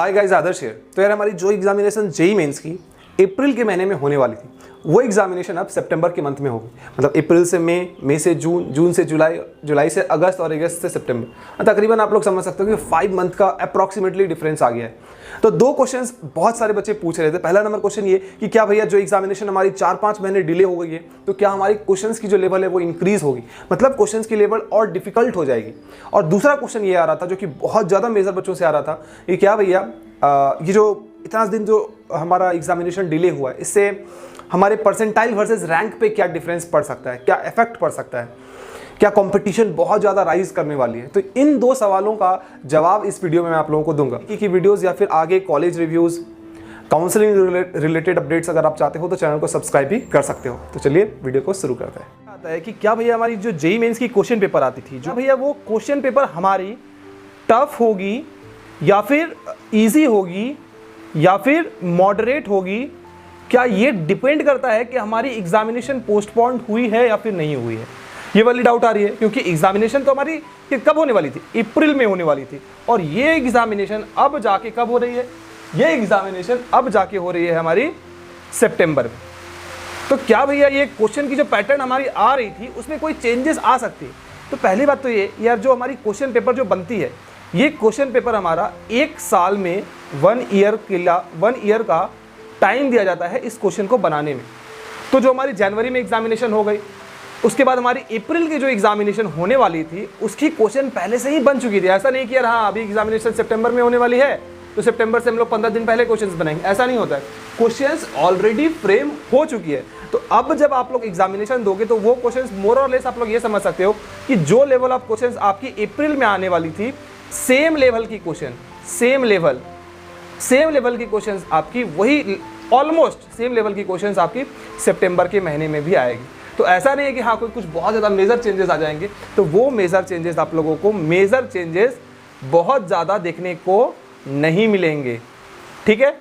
Hi guys, Adarsh here. तो यार हमारी जो एग्जामिनेशन जेईई मेंस की अप्रैल के महीने में होने वाली थी, वो एग्जामिनेशन अब सितंबर के मंथ में होगी। मतलब अप्रैल से मई से जून, जून से जुलाई, जुलाई से अगस्त और अगस्त से सितंबर। तकरीबन आप लोग समझ सकते हो कि 5 मंथ का अप्रॉक्सीमेटली डिफरेंस आ गया है। तो 2 क्वेश्चंस बहुत सारे बच्चे पूछ रहे थे। पहला नंबर क्वेश्चन ये कि क्या भैया जो एग्जामिनेशन हमारी 4-5 महीने डिले हो गई है, तो क्या हमारी क्वेश्चंस की जो लेवल है वो इंक्रीज होगी, मतलब क्वेश्चंस की लेवल और डिफिकल्ट हो जाएगी। और दूसरा क्वेश्चन ये आ रहा था जो कि बहुत ज़्यादा मेजर बच्चों से आ रहा था, ये क्या भैया ये जो इतना दिन जो हमारा एग्जामिनेशन डिले हुआ है, इससे हमारे परसेंटाइल वर्सेस रैंक पे क्या डिफरेंस पड़ सकता है, क्या इफेक्ट पड़ सकता है, क्या कंपटीशन बहुत ज़्यादा राइज करने वाली है। तो इन 2 सवालों का जवाब इस वीडियो में मैं आप लोगों को दूंगा। की वीडियोस या फिर आगे college reviews, counselling related updates अगर आप चाहते हो तो चैनल को सब्सक्राइब भी कर सकते हो। तो चलिए वीडियो को शुरू करते हैं। आता है कि क्या भैया हमारी जो जेईई मेंस की क्वेश्चन पेपर आती थी, जो भैया वो क्वेश्चन पेपर हमारी टफ होगी या फिर ईजी होगी या फिर मॉडरेट होगी, क्या ये डिपेंड करता है कि हमारी एग्जामिनेशन पोस्टपोन्ड हुई है या फिर नहीं हुई है। ये वाली डाउट आ रही है क्योंकि एग्जामिनेशन तो हमारी कब होने वाली थी, अप्रैल में होने वाली थी, और ये एग्जामिनेशन अब जाके कब हो रही है, ये एग्जामिनेशन अब जाके हो रही है हमारी सितंबर में। तो क्या भैया ये क्वेश्चन की जो पैटर्न हमारी आ रही थी उसमें कोई चेंजेस आ सकती है। तो पहली बात तो ये यार, जो हमारी क्वेश्चन पेपर जो बनती है, ये क्वेश्चन पेपर हमारा 1 साल में 1 ईयर का टाइम दिया जाता है इस क्वेश्चन को बनाने में। तो जो हमारी जनवरी में एग्जामिनेशन हो गई, उसके बाद हमारी अप्रैल की जो एग्जामिनेशन होने वाली थी उसकी क्वेश्चन पहले से ही बन चुकी थी। ऐसा नहीं कि यार हाँ अभी एग्जामिनेशन सितंबर में होने वाली है तो सितंबर से हम लोग 15 दिन पहले क्वेश्चंस बनाएंगे, ऐसा नहीं होता है। क्वेश्चंस ऑलरेडी फ्रेम हो चुकी है। तो अब जब आप लोग एग्जामिनेशन दोगे तो वो क्वेश्चंस मोर और लेस आप लोग ये समझ सकते हो कि जो लेवल ऑफ क्वेश्चंस आपकी अप्रैल में आने वाली थी, सेम लेवल की क्वेश्चन, सेम लेवल की क्वेश्चंस आपकी वही ऑलमोस्ट सेम लेवल की क्वेश्चंस आपकी सितंबर के महीने में भी आएगी। तो ऐसा नहीं है कि हाँ कोई कुछ बहुत ज़्यादा मेजर चेंजेस आ जाएंगे। तो वो मेजर चेंजेस आप लोगों को बहुत ज़्यादा देखने को नहीं मिलेंगे, ठीक है।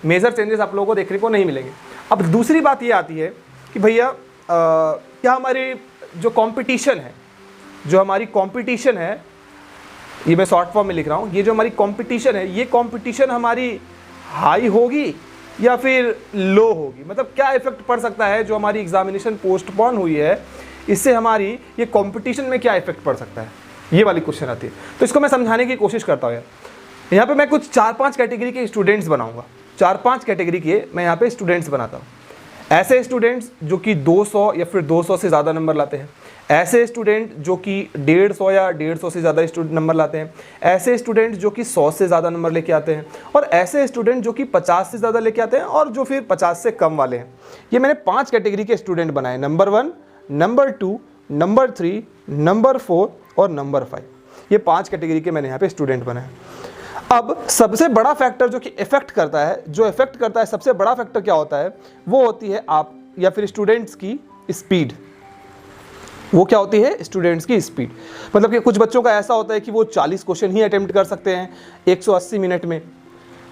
मेजर चेंजेस आप लोगों को देखने को नहीं मिलेंगे। अब दूसरी बात ये आती है कि भैया क्या हमारी जो कंपटीशन है, ये मैं शॉर्ट फॉर्म में लिख रहा हूँ, ये जो हमारी कंपटीशन है, ये कंपटीशन हमारी हाई होगी या फिर लो होगी। मतलब क्या इफेक्ट पड़ सकता है जो हमारी एग्जामिनेशन पोस्टपोन हुई है, इससे हमारी ये कंपटीशन में क्या इफेक्ट पड़ सकता है, ये वाली क्वेश्चन आती है। तो इसको मैं समझाने की कोशिश करता हूँ यार। यहाँ पे मैं कुछ 4-5 कैटेगरी के स्टूडेंट्स बनाऊंगा, 4-5 कैटेगरी के मैं यहाँ पे स्टूडेंट्स बनाता हूँ। ऐसे स्टूडेंट्स जो कि 200 या फिर 200 से ज़्यादा नंबर लाते हैं, ऐसे स्टूडेंट जो कि 150 या 150 से ज़्यादा नंबर लाते हैं, ऐसे स्टूडेंट जो कि 100 से ज़्यादा नंबर लेके आते हैं, और ऐसे स्टूडेंट जो कि 50 से ज़्यादा लेके आते हैं और जो फिर 50 से कम वाले हैं। ये मैंने 5 कैटेगरी के स्टूडेंट बनाए, नंबर 1, नंबर 2, नंबर 3, नंबर 4 और नंबर 5। ये 5 कैटेगरी के मैंने यहाँ पे स्टूडेंट बनाए। अब सबसे बड़ा फैक्टर जो कि इफेक्ट करता है, सबसे बड़ा फैक्टर क्या होता है, वो होती है आप या फिर स्टूडेंट्स की स्पीड। वो क्या होती है, स्टूडेंट्स की स्पीड। मतलब कि कुछ बच्चों का ऐसा होता है कि वो 40 क्वेश्चन ही अटेम्प्ट कर सकते हैं 180 मिनट में।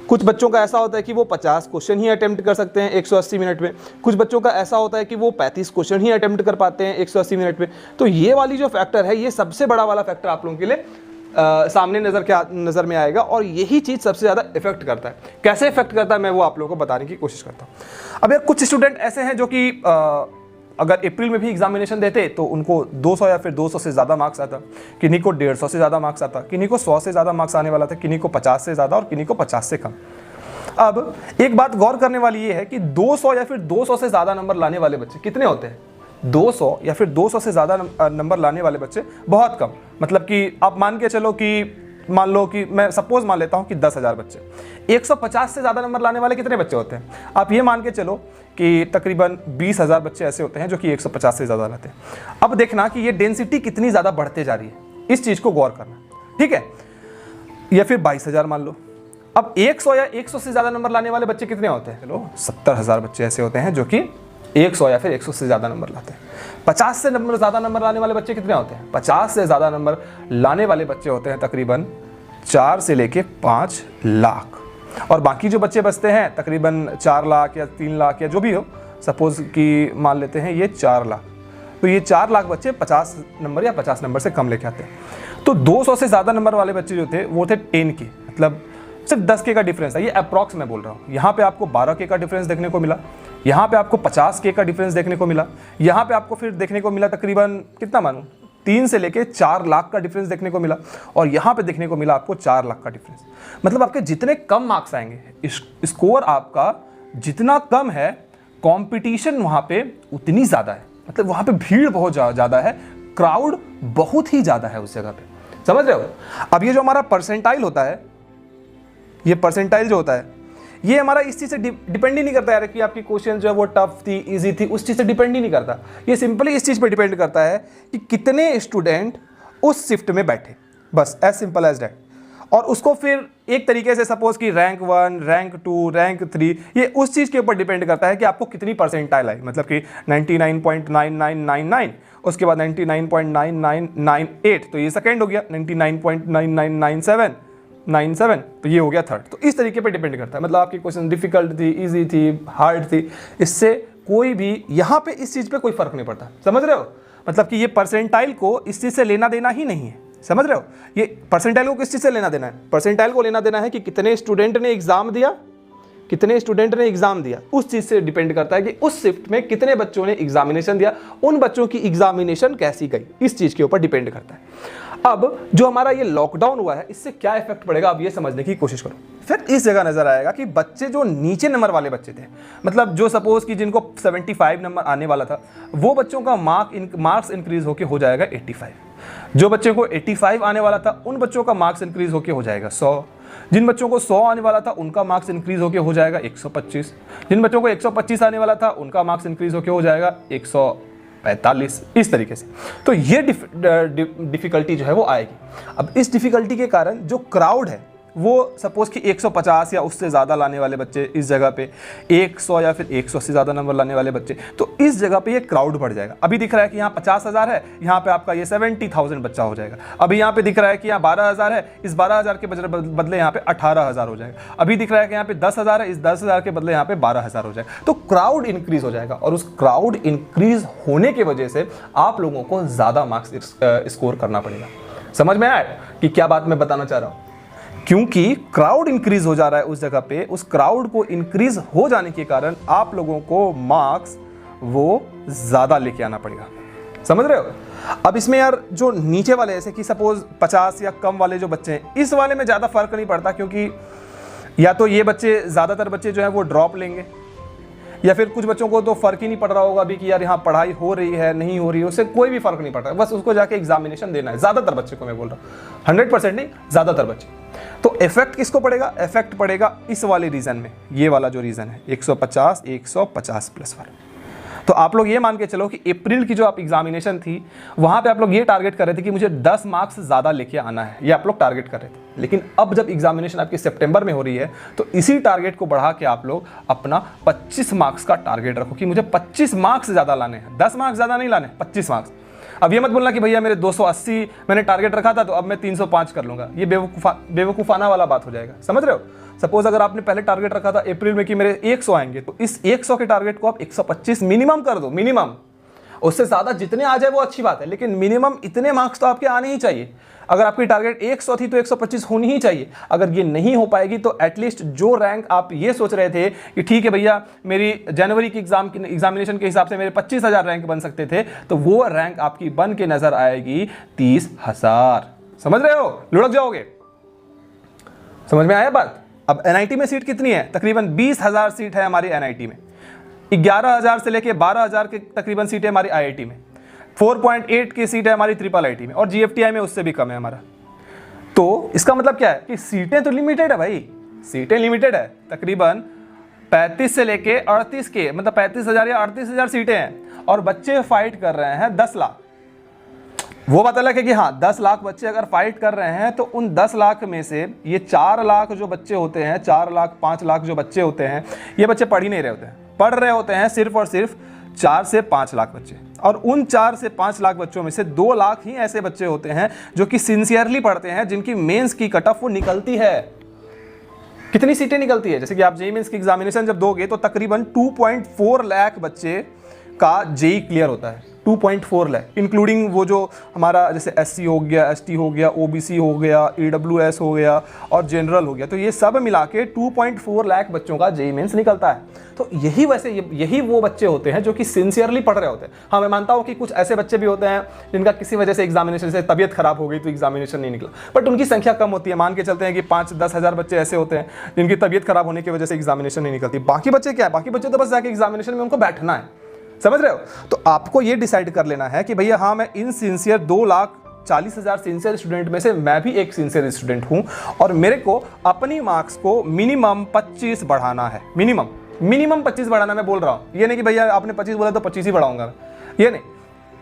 कुछ बच्चों का ऐसा होता है कि वो 50 क्वेश्चन ही अटेम्प्ट कर सकते हैं 180 मिनट में। कुछ बच्चों का ऐसा होता है कि वो 35 क्वेश्चन ही अटेम्प्ट कर पाते हैं 180 मिनट में। तो ये वाली जो फैक्टर है, ये सबसे बड़ा वाला फैक्टर आप लोगों के लिए सामने नज़र में आएगा, और यही चीज़ सबसे ज़्यादा इफेक्ट करता है। कैसे इफेक्ट करता है मैं वो आप लोगों को बताने की कोशिश करता हूँ। अब यार कुछ स्टूडेंट ऐसे हैं जो कि अगर अप्रैल में भी एग्जामिनेशन देते तो उनको 200 या फिर 200 से ज़्यादा मार्क्स आता, किन्हीं को 150 से ज़्यादा मार्क्स आता, किन्हीं को 100 से ज़्यादा मार्क्स आने वाला था, किन्हीं को 50 से ज़्यादा और किन्हीं को 50 से कम। अब एक बात गौर करने वाली ये है कि 200 या फिर 200 से ज़्यादा नंबर लाने वाले बच्चे कितने होते हैं, 200 या फिर 200 से ज़्यादा नंबर लाने वाले बच्चे बहुत कम। मतलब कि आप मान लो कि मैं सपोज मान लेता हूँ कि 10,000 बच्चे, 150 से ज़्यादा नंबर लाने वाले कितने बच्चे होते हैं, आप ये मान के चलो कि तकरीबन 20,000 बच्चे ऐसे होते हैं जो कि 150 से ज़्यादा लाते हैं। अब देखना कि ये डेंसिटी कितनी ज़्यादा बढ़ते जा रही है, इस चीज़ को गौर करना, ठीक है। या फिर 22,000 मान लो। अब 100 या 100 से ज़्यादा नंबर लाने वाले बच्चे कितने होते हैं, चलो 70,000 बच्चे ऐसे होते हैं जो कि 100 या फिर 100 से ज़्यादा नंबर लाते हैं। 50 से ज़्यादा नंबर लाने वाले बच्चे कितने होते हैं, 50 से ज़्यादा नंबर लाने वाले बच्चे होते हैं तकरीबन 4 से लेके 5 लाख। और बाकी जो बच्चे बचते हैं तकरीबन 4 लाख या 3 लाख या जो भी हो, सपोज कि मान लेते हैं ये 4 लाख, तो ये 4 लाख बच्चे 50 नंबर या 50 नंबर से कम लेके आते हैं। तो 200 से ज़्यादा नंबर वाले बच्चे जो थे वो थे 10 के, मतलब सिर्फ 10K का डिफरेंस है, ये अप्रॉक्स मैं बोल रहा हूँ। यहाँ पे आपको 12K का डिफरेंस देखने को मिला, यहाँ पे आपको 50K का डिफरेंस देखने को मिला, यहाँ पे आपको फिर देखने को मिला तकरीबन कितना मानूं 3 से लेके 4 लाख का डिफरेंस देखने को मिला, और यहाँ पे देखने को मिला आपको 4 लाख का डिफरेंस। मतलब आपके जितने कम मार्क्स आएंगे, स्कोर आपका जितना कम है, कंपटीशन वहाँ पे उतनी ज़्यादा है। मतलब वहाँ पे भीड़ बहुत ज़्यादा है, क्राउड बहुत ही ज़्यादा है उस जगह पे, समझ रहे हो। अब ये जो हमारा परसेंटाइल होता है, ये परसेंटाइल जो होता है, ये हमारा इस चीज़ से डिपेंड ही नहीं करता यार कि आपकी क्वेश्चन जो है वो टफ थी, इजी थी, उस चीज़ से डिपेंड ही नहीं करता। ये सिंपली इस चीज़ पे डिपेंड करता है कि कितने स्टूडेंट उस शिफ्ट में बैठे, बस एज सिंपल एज दैट। और उसको फिर एक तरीके से सपोज कि रैंक 1, रैंक 2, रैंक 3, ये उस चीज़ के ऊपर डिपेंड करता है कि आपको कितनी परसेंटाइल आई। मतलब कि 99.9999, उसके बाद 99.9998, तो ये सेकेंड हो गया, 99.9997, तो ये हो गया थर्ड। तो इस तरीके पे डिपेंड करता है। मतलब आपकी क्वेश्चन डिफिकल्ट थी, इजी थी, हार्ड थी, इससे कोई भी यहाँ पे इस चीज़ पे कोई फर्क नहीं पड़ता, समझ रहे हो। मतलब कि ये परसेंटाइल को इस चीज़ से लेना देना ही नहीं है, समझ रहे हो। ये परसेंटाइल को किस चीज़ से लेना देना है, परसेंटाइल को लेना देना है कि कितने स्टूडेंट ने एग्जाम दिया, कितने स्टूडेंट ने एग्जाम दिया, उस चीज़ से डिपेंड करता है कि उस शिफ्ट में कितने बच्चों ने एग्जामिनेशन दिया, उन बच्चों की एग्जामिनेशन कैसी गई, इस चीज़ के ऊपर डिपेंड करता है। अब जो हमारा ये लॉकडाउन हुआ है, इससे क्या इफेक्ट पड़ेगा, अब ये समझने की कोशिश करो। फिर इस जगह नजर आएगा कि बच्चे जो नीचे नंबर वाले बच्चे थे, मतलब जो सपोज कि जिनको 75 नंबर आने वाला था, वो बच्चों का मार्क्स इंक्रीज होके हो जाएगा 85। जो बच्चे को 85 आने वाला था, उन बच्चों का मार्क्स इंक्रीज होके हो जाएगा 100। जिन बच्चों को 100 आने वाला था, उनका मार्क्स इंक्रीज होके हो जाएगा 125। जिन बच्चों को 125 आने वाला था, उनका मार्क्स इंक्रीज होके हो जाएगा 145, इस तरीके से। तो ये डिफिकल्टी जो है वो आएगी। अब इस डिफिकल्टी के कारण जो क्राउड है, वो सपोज कि 150 या उससे ज़्यादा लाने वाले बच्चे, इस जगह पे 100 या फिर 100 से ज़्यादा नंबर लाने वाले बच्चे, तो इस जगह पे ये क्राउड बढ़ जाएगा। अभी दिख रहा है कि यहाँ 50,000 है, यहाँ पे आपका ये 70,000 बच्चा हो जाएगा। अभी यहाँ पे दिख रहा है कि यहाँ 12,000 है, इस 12,000 के बदले यहाँ पे 18,000 हो जाएगा। अभी दिख रहा है कि यहाँ पे 10,000 है, इस 10,000 के बदले यहाँ पे 12,000 हो जाएगा। तो क्राउड इंक्रीज हो जाएगा, और उस क्राउड इंक्रीज होने की वजह से आप लोगों को ज़्यादा मार्क्स स्कोर करना पड़ेगा। समझ में आया कि क्या बात मैं बताना चाह रहा हूँ। क्योंकि क्राउड इंक्रीज हो जा रहा है उस जगह पे, उस क्राउड को इंक्रीज हो जाने के कारण आप लोगों को मार्क्स वो ज़्यादा लेके आना पड़ेगा, समझ रहे हो। अब इसमें यार जो नीचे वाले, जैसे कि सपोज 50 या कम वाले जो बच्चे हैं, इस वाले में ज़्यादा फर्क नहीं पड़ता, क्योंकि या तो ये बच्चे, ज़्यादातर बच्चे जो है वो ड्रॉप लेंगे, या फिर कुछ बच्चों को तो फ़र्क ही नहीं पड़ रहा होगा अभी कि यार यहाँ पढ़ाई हो रही है नहीं हो रही है, उससे कोई भी फ़र्क नहीं पड़ रहा है, बस उसको जाके एग्जामिनेशन देना है। ज़्यादातर बच्चे को मैं बोल रहा हूँ, 100% नहीं, ज़्यादातर बच्चे। तो इफेक्ट किसको पड़ेगा, इफेक्ट पड़ेगा इस वाले रीजन में, ये वाला जो रीजन है 150 प्लस वाला। तो आप लोग ये मान के चलो कि अप्रैल की जो आप एग्जामिनेशन थी, वहाँ पे आप लोग ये टारगेट कर रहे थे कि मुझे 10 मार्क्स ज़्यादा लेके आना है, ये आप लोग टारगेट कर रहे थे। लेकिन अब जब एग्जामिनेशन आपकी सितंबर में हो रही है, तो इसी टारगेट को बढ़ा के आप लोग अपना 25 मार्क्स का टारगेट रखो कि मुझे 25 मार्क्स ज़्यादा लाने हैं, 10 मार्क्स ज़्यादा नहीं लाने, 25 मार्क्स। अब ये मत बोलना कि भैया मेरे 280 मैंने टारगेट रखा था तो अब मैं 305 कर लूँगा, ये बेवकूफ़ाना वाला बात हो जाएगा, समझ रहे हो। सपोज अगर आपने पहले टारगेट रखा था अप्रैल में कि मेरे 100 आएंगे, तो इस 100 के टारगेट को आप 125 मिनिमम कर दो, मिनिमम। उससे ज़्यादा जितने आ जाए वो अच्छी बात है, लेकिन मिनिमम इतने मार्क्स तो आपके आने ही चाहिए। अगर आपकी टारगेट 100 थी तो 125 होनी ही चाहिए। अगर ये नहीं हो पाएगी तो एटलीस्ट जो रैंक आप ये सोच रहे थे कि ठीक है भैया मेरी जनवरी की एग्जामिनेशन के हिसाब से मेरे 25,000 रैंक बन सकते थे, तो वो रैंक आपकी बन के नजर आएगी 30,000। समझ रहे हो, लुढ़क जाओगे। समझ में आया बात। अब एनआईटी में सीट कितनी है, तकरीबन 20,000 सीट है हमारी एनआईटी में, 11,000 से लेके 12,000 के तकरीबन सीटें हमारी आईआईटी में, 4.8 की सीट है हमारी ट्रिपल आईटी में, और जीएफटीआई में उससे भी कम है हमारा। तो इसका मतलब क्या है कि सीटें तो लिमिटेड है भाई, सीटें लिमिटेड है, तकरीबन 35 से लेके 38 के, मतलब 35,000 या 38,000 सीटें हैं, और बच्चे फाइट कर रहे हैं 10 लाख। वो बात अलग है कि हाँ 10 लाख बच्चे अगर फाइट कर रहे हैं, तो उन 10 लाख में से ये 4 लाख जो बच्चे होते हैं, 4 लाख 5 लाख जो बच्चे होते हैं, ये बच्चे पढ़ ही नहीं रहे होते हैं, पढ़ रहे होते हैं सिर्फ और सिर्फ 4 से 5 लाख बच्चे। और उन 4 से 5 लाख बच्चों में से 2 लाख ही ऐसे बच्चे होते हैं जो कि सिंसियरली पढ़ते हैं, जिनकी मेंस की कट ऑफ वो निकलती है। कितनी सीटें निकलती है, जैसे कि आप जेईई मेंस की एग्जामिनेशन जब दोगे तो तकरीबन 2.4 लाख बच्चे का जेई क्लियर होता है, 2.4 लाख, इंक्लूडिंग वो जो हमारा जैसे एससी हो गया, एसटी हो गया, ओबीसी हो गया, ईडब्ल्यूएस हो गया और जनरल हो गया, तो ये सब मिला के 2.4 लाख बच्चों का जेई मेंस निकलता है। तो यही वो बच्चे होते हैं जो कि सिंसियरली पढ़ रहे होते हैं। हाँ, मैं मानता हूँ कि कुछ ऐसे बच्चे भी होते हैं जिनका किसी वजह से एग्जामिनेशन से तबीयत खराब हो गई तो एग्जामिनेशन नहीं निकला, बट उनकी संख्या कम होती है। मान के चलते हैं कि 5-10 हज़ार बच्चे ऐसे होते हैं जिनकी तबीयत खराब होने की वजह से एग्जामिनेशन नहीं निकलती। बाकी बच्चे क्या है, बाकी बच्चे तो बस जाके एग्जामिनेशन में उनको बैठना है, समझ रहे हो। तो आपको ये डिसाइड कर लेना है कि भैया हाँ, मैं इन सिंसियर 2,40,000 सिंसियर स्टूडेंट में से मैं भी एक सिंसियर स्टूडेंट हूँ और मेरे को अपनी मार्क्स को मिनिमम 25 बढ़ाना है। मिनिमम 25 बढ़ाना मैं बोल रहा हूँ, ये नहीं कि भैया आपने 25 बोला तो 25 ही बढ़ाऊंगा, ये नहीं।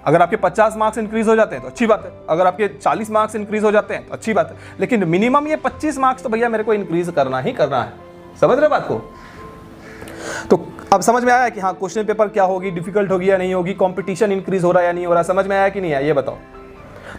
अगर आपके 50 मार्क्स इंक्रीज हो जाते हैं तो अच्छी बात है, अगर आपके 40 मार्क्स इंक्रीज हो जाते हैं तो अच्छी बात है, लेकिन मिनिमम ये 25 मार्क्स तो भैया मेरे को इंक्रीज करना ही करना है। समझ रहे बात को। तो अब समझ में आया कि हाँ, क्वेश्चन पेपर क्या होगी, डिफिकल्ट होगी या नहीं होगी, कंपटीशन इंक्रीज हो रहा है या नहीं हो रहा, समझ में आया कि नहीं आया, ये बताओ।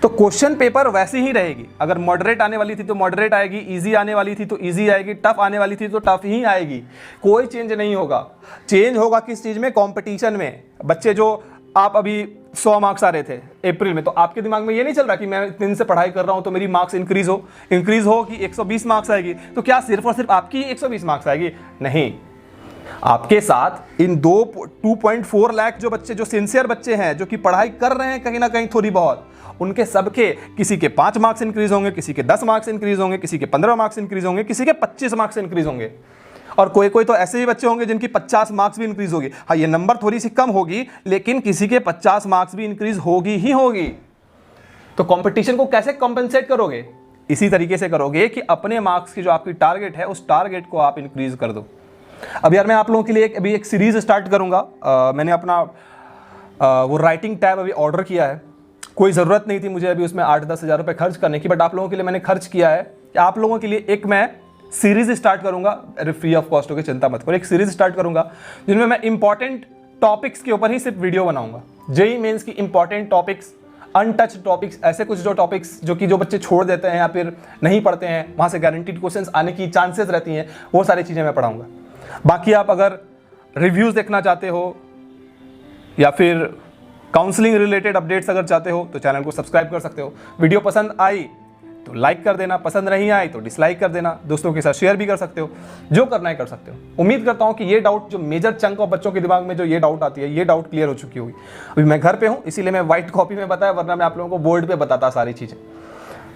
तो क्वेश्चन पेपर वैसी ही रहेगी। अगर मॉडरेट आने वाली थी तो मॉडरेट आएगी, इजी आने वाली थी तो इजी आएगी, टफ आने वाली थी तो टफ ही आएगी, कोई चेंज नहीं होगा। चेंज होगा किस चीज में, कंपटीशन में। बच्चे जो आप अभी 100 मार्क्स आ रहे थे अप्रैल में, तो आपके दिमाग में ये नहीं चल रहा कि मैं इतने दिन से पढ़ाई कर रहा हूं तो मेरी मार्क्स इंक्रीज हो कि 120 मार्क्स आएगी, तो क्या सिर्फ और सिर्फ आपकी 120 मार्क्स आएगी? नहीं, आपके साथ इन 2.4 लाख जो बच्चे, जो सिंसियर बच्चे हैं, जो कि पढ़ाई कर रहे हैं कहीं ना कहीं थोड़ी बहुत, उनके सबके किसी के 5 मार्क्स इंक्रीज होंगे, किसी के 10 मार्क्स इंक्रीज होंगे, किसी के 15 मार्क्स इंक्रीज होंगे, किसी के 25 मार्क्स इंक्रीज होंगे, और कोई तो ऐसे भी बच्चे होंगे जिनकी 50 मार्क्स भी इंक्रीज होगी। हाँ, ये नंबर थोड़ी सी कम होगी, लेकिन किसी के 50 मार्क्स भी इंक्रीज होगी ही होगी। तो कंपटीशन को कैसे कॉम्पेंसेट करोगे? इसी तरीके से करोगे कि अपने मार्क्स की जो आपकी टारगेट है, उस टारगेट को आप इंक्रीज कर दो। अब यार मैं आप लोगों के लिए अभी एक सीरीज स्टार्ट करूंगा। मैंने अपना वो राइटिंग टैब अभी ऑर्डर किया है। कोई ज़रूरत नहीं थी मुझे अभी उसमें 8-10 हज़ार रुपये खर्च करने की, बट आप लोगों के लिए मैंने खर्च किया है कि आप लोगों के लिए एक मैं सीरीज स्टार्ट करूंगा, फ्री ऑफ कॉस्ट होगी, चिंता मत करो। एक सीरीज स्टार्ट करूंगा जिनमें मैं इंपॉर्टेंट टॉपिक्स के ऊपर ही सिर्फ वीडियो बनाऊंगा। जेईई मेंस की इंपॉर्टेंट टॉपिक्स, अनटच्ड टॉपिक्स, ऐसे कुछ जो टॉपिक्स जो बच्चे छोड़ देते हैं या फिर नहीं पढ़ते हैं, वहाँ से गारंटीड क्वेश्चंस आने की चांसेस रहती हैं, वो सारी चीज़ें मैं पढ़ाऊंगा। बाकी आप अगर रिव्यूज़ देखना चाहते हो या फिर काउंसलिंग रिलेटेड अपडेट्स अगर चाहते हो तो चैनल को सब्सक्राइब कर सकते हो। वीडियो पसंद आई तो लाइक कर देना, पसंद नहीं आई तो डिसलाइक कर देना, दोस्तों के साथ शेयर भी कर सकते हो, जो करना है कर सकते हो। उम्मीद करता हूं कि ये डाउट, जो मेजर चंक ऑफ बच्चों के दिमाग में जो ये डाउट आती है, ये डाउट क्लियर हो चुकी होगी। अभी मैं घर पे हूं, इसीलिए मैं व्हाइट कॉपी में बताया, वरना मैं आप लोगों को बोर्ड पे बताता सारी चीज़ें।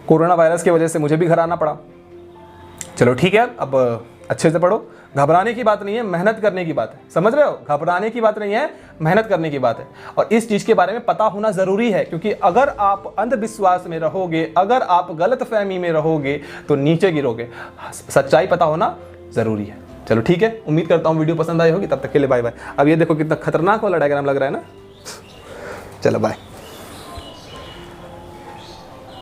कोरोना वायरस की वजह से मुझे भी घर आना पड़ा। चलो ठीक है, अब अच्छे से पढ़ो। घबराने की बात नहीं है, मेहनत करने की बात है। समझ रहे हो, घबराने की बात नहीं है, मेहनत करने की बात है। और इस चीज़ के बारे में पता होना ज़रूरी है, क्योंकि अगर आप अंधविश्वास में रहोगे, अगर आप गलतफहमी में रहोगे तो नीचे गिरोगे। सच्चाई पता होना ज़रूरी है। चलो ठीक है, उम्मीद करता हूँ वीडियो पसंद आई होगी। तब तक के लिए बाय बाय। अब ये देखो कितना खतरनाक वाला डायग्राम लग रहा है ना। चलो बाय।